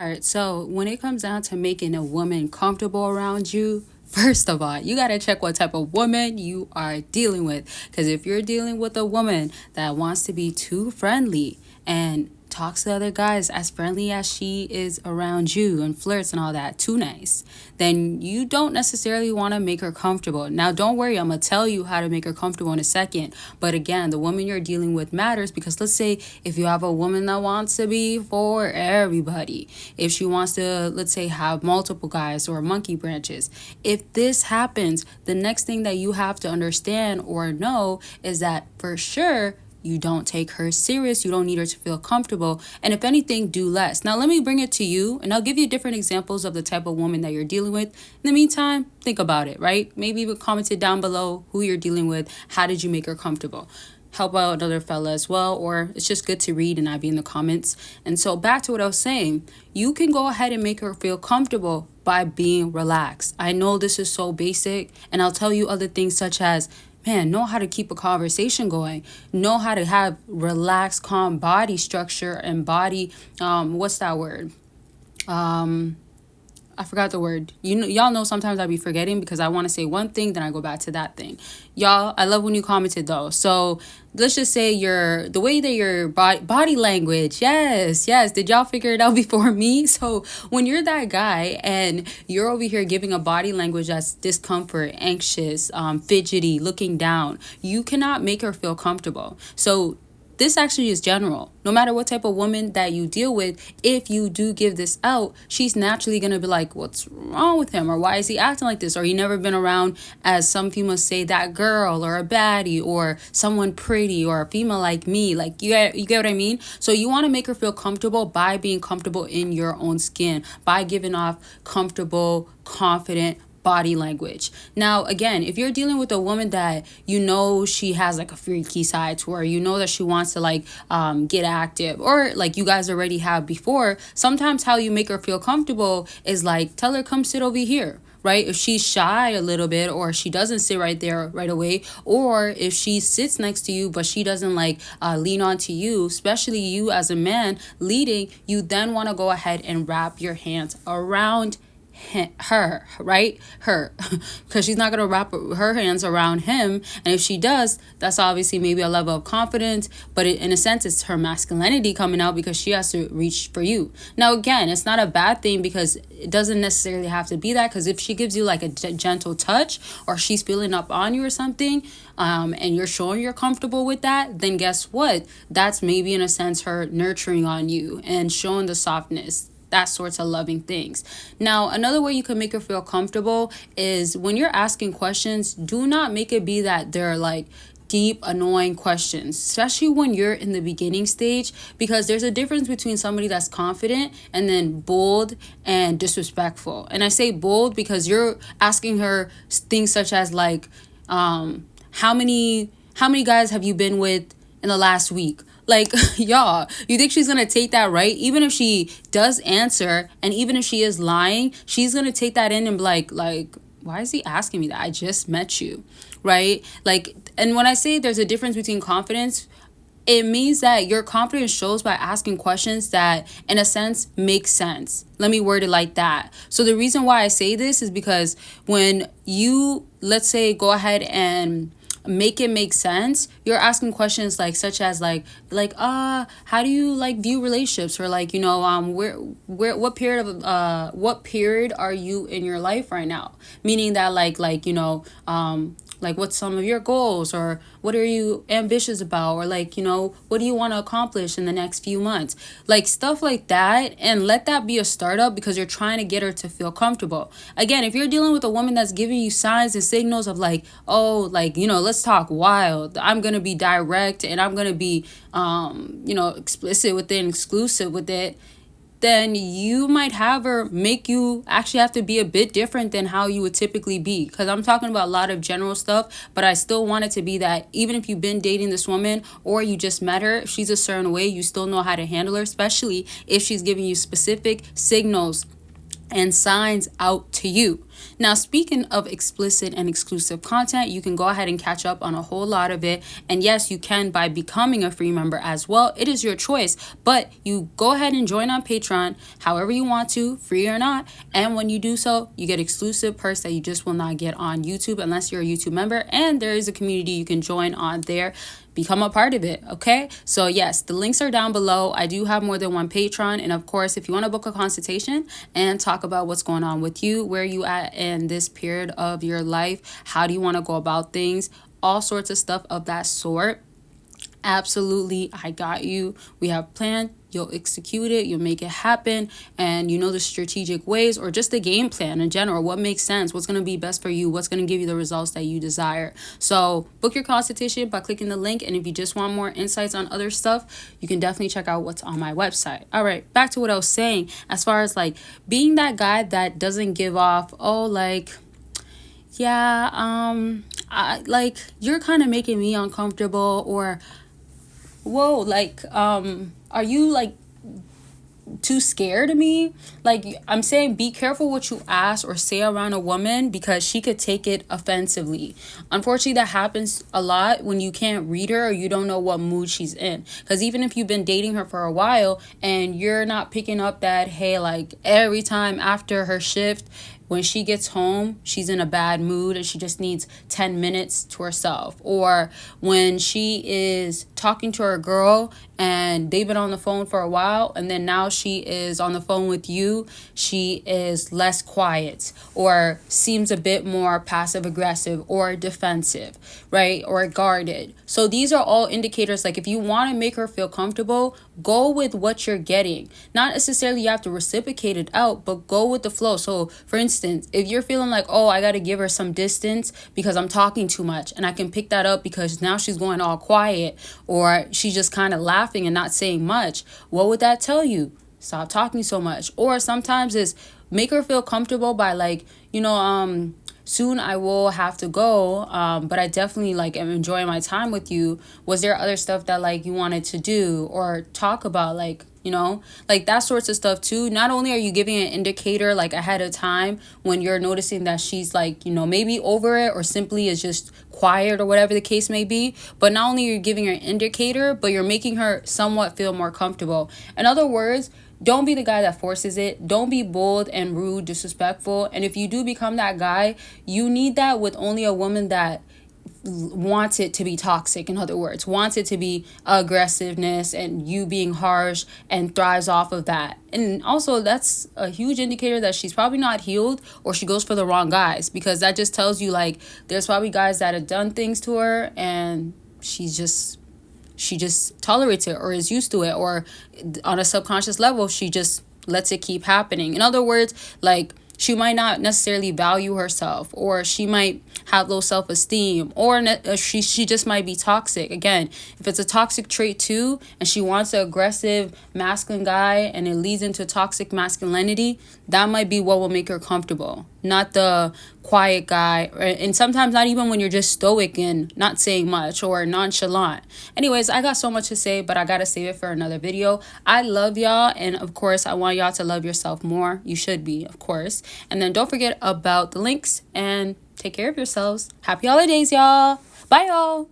All right, so when it comes down to making a woman comfortable around you, first of all, you got to check what type of woman you are dealing with. Because if you're dealing with a woman that wants to be too friendly and talks to other guys as friendly as she is around you and flirts and all that, too nice, then you don't necessarily want to make her comfortable. Now, don't worry, I'm going to tell you how to make her comfortable in a second. But again, the woman you're dealing with matters because let's say if you have a woman that wants to be for everybody, if she wants to, let's say, have multiple guys or monkey branches, if this happens, the next thing that you have to understand or know is that for sure you don't take her serious. You don't need her to feel comfortable. And if anything, do less. Now, let me bring it to you and I'll give you different examples of the type of woman that you're dealing with. In the meantime, think about it, right? Maybe even comment it down below who you're dealing with. How did you make her comfortable? Help out another fella as well, or it's just good to read and not be in the comments. And so back to what I was saying, you can go ahead and make her feel comfortable by being relaxed. I know this is so basic, and I'll tell you other things such as, man, know how to keep a conversation going, know how to have relaxed, calm body structure and body, what's that word? I forgot the word. Y'all know sometimes I be forgetting because I want to say one thing, then I go back to that thing. Y'all, I love when you commented though. So let's just say the way that your body language. Yes. Did y'all figure it out before me? So when you're that guy and you're over here giving a body language that's discomfort, anxious, fidgety, looking down, you cannot make her feel comfortable. So this actually is general. No matter what type of woman that you deal with, if you do give this out, she's naturally going to be like, what's wrong with him? Or why is he acting like this? Or you never been around, as some females say, that girl or a baddie or someone pretty or a female like me. Like, you get what I mean? So you want to make her feel comfortable by being comfortable in your own skin, by giving off comfortable, confident body language. Now, again, if you're dealing with a woman that you know she has like a freaky side to her, you know that she wants to like get active, or like you guys already have before, sometimes how you make her feel comfortable is like tell her, come sit over here. Right? If she's shy a little bit, or she doesn't sit right there right away, or if she sits next to you but she doesn't like lean onto you, especially you as a man leading, you then want to go ahead and wrap your hands around her, right? Her, because she's not going to wrap her hands around him. And if she does, that's obviously maybe a level of confidence, but in a sense, it's her masculinity coming out because she has to reach for you. Now, again, it's not a bad thing because it doesn't necessarily have to be that, because if she gives you like a gentle touch, or she's feeling up on you or something, and you're showing you're comfortable with that, then guess what? That's maybe in a sense her nurturing on you and showing the softness, that sorts of loving things. Now, another way you can make her feel comfortable is when you're asking questions, do not make it be that they're like deep, annoying questions, especially when you're in the beginning stage, because there's a difference between somebody that's confident and then bold and disrespectful. And I say bold because you're asking her things such as like, how many guys have you been with in the last week? Like, y'all, you think she's going to take that right? Even if she does answer, and even if she is lying, she's going to take that in and be like, why is he asking me that? I just met you, right? Like, and when I say there's a difference between confidence, it means that your confidence shows by asking questions that, in a sense, make sense. Let me word it like that. So the reason why I say this is because when you, let's say, go ahead and make it make sense, you're asking questions like such as like how do you like view relationships, or like, you know, where what period are you in your life right now, meaning that like you know, like what's some of your goals, or what are you ambitious about, or like, you know, what do you want to accomplish in the next few months, like stuff like that. And let that be a startup because you're trying to get her to feel comfortable. Again, if you're dealing with a woman that's giving you signs and signals of like, oh, like, you know, let's talk wild, I'm gonna be direct and I'm gonna be you know, explicit with it and exclusive with it, then you might have her make you actually have to be a bit different than how you would typically be. Because I'm talking about a lot of general stuff, but I still want it to be that even if you've been dating this woman or you just met her, if she's a certain way, you still know how to handle her, especially if she's giving you specific signals and signs out to you. Now, speaking of explicit and exclusive content, you can go ahead and catch up on a whole lot of it. And yes, you can by becoming a free member as well. It is your choice, but you go ahead and join on Patreon however you want to, free or not. And when you do so, you get exclusive perks that you just will not get on YouTube unless you're a YouTube member. And there is a community you can join on there. Become a part of it, okay? So yes, the links are down below. I do have more than one Patreon, and of course, if you want to book a consultation and talk about what's going on with you, where you at in this period of your life, how do you want to go about things, all sorts of stuff of that sort, absolutely, I got you. We have planned. You'll execute it, you'll make it happen, and you know the strategic ways or just the game plan in general, what makes sense, what's going to be best for you, what's going to give you the results that you desire. So book your consultation by clicking the link, and if you just want more insights on other stuff, you can definitely check out what's on my website. All right, back to what I was saying as far as like being that guy that doesn't give off, oh, like, yeah, like you're kind of making me uncomfortable, or whoa, like, are you like too scared of me? Like, I'm saying be careful what you ask or say around a woman, because she could take it offensively. Unfortunately, that happens a lot when you can't read her or you don't know what mood she's in. Because even if you've been dating her for a while and you're not picking up that, hey, like every time after her shift, when she gets home, she's in a bad mood and she just needs 10 minutes to herself. Or when she is talking to her girl and they've been on the phone for a while, and then now she is on the phone with you, she is less quiet or seems a bit more passive aggressive or defensive, right? Or guarded. So these are all indicators. Like, if you want to make her feel comfortable, go with what you're getting. Not necessarily you have to reciprocate it out, but go with the flow. So for instance, if you're feeling like, oh, I got to give her some distance because I'm talking too much, and I can pick that up because now she's going all quiet, or she's just kind of laughing and not saying much, what would that tell you? Stop talking so much. Or sometimes it's make her feel comfortable by like, soon I will have to go, but I definitely like am enjoying my time with you. Was there other stuff that like you wanted to do or talk about, like, like that sorts of stuff too. Not only are you giving an indicator like ahead of time when you're noticing that she's like, maybe over it or simply is just quiet or whatever the case may be, but not only are you giving her an indicator, but you're making her somewhat feel more comfortable. In other words, don't be the guy that forces it. Don't be bold and rude, disrespectful. And if you do become that guy, you need that with only a woman that wants it to be toxic. In other words, wants it to be aggressiveness and you being harsh and thrives off of that. And also, that's a huge indicator that she's probably not healed, or she goes for the wrong guys, because that just tells you like there's probably guys that have done things to her and she just tolerates it or is used to it, or on a subconscious level she just lets it keep happening. In other words, like, she might not necessarily value herself, or she might have low self-esteem, or she just might be toxic. Again, if it's a toxic trait too, and she wants an aggressive masculine guy and it leads into toxic masculinity, that might be what will make her comfortable, not the quiet guy. And sometimes not even when you're just stoic and not saying much or nonchalant. Anyways, I got so much to say, but I gotta save it for another video. I love y'all, and of course I want y'all to love yourself more. You should be, of course. And then don't forget about the links, and take care of yourselves. Happy holidays, y'all. Bye, y'all.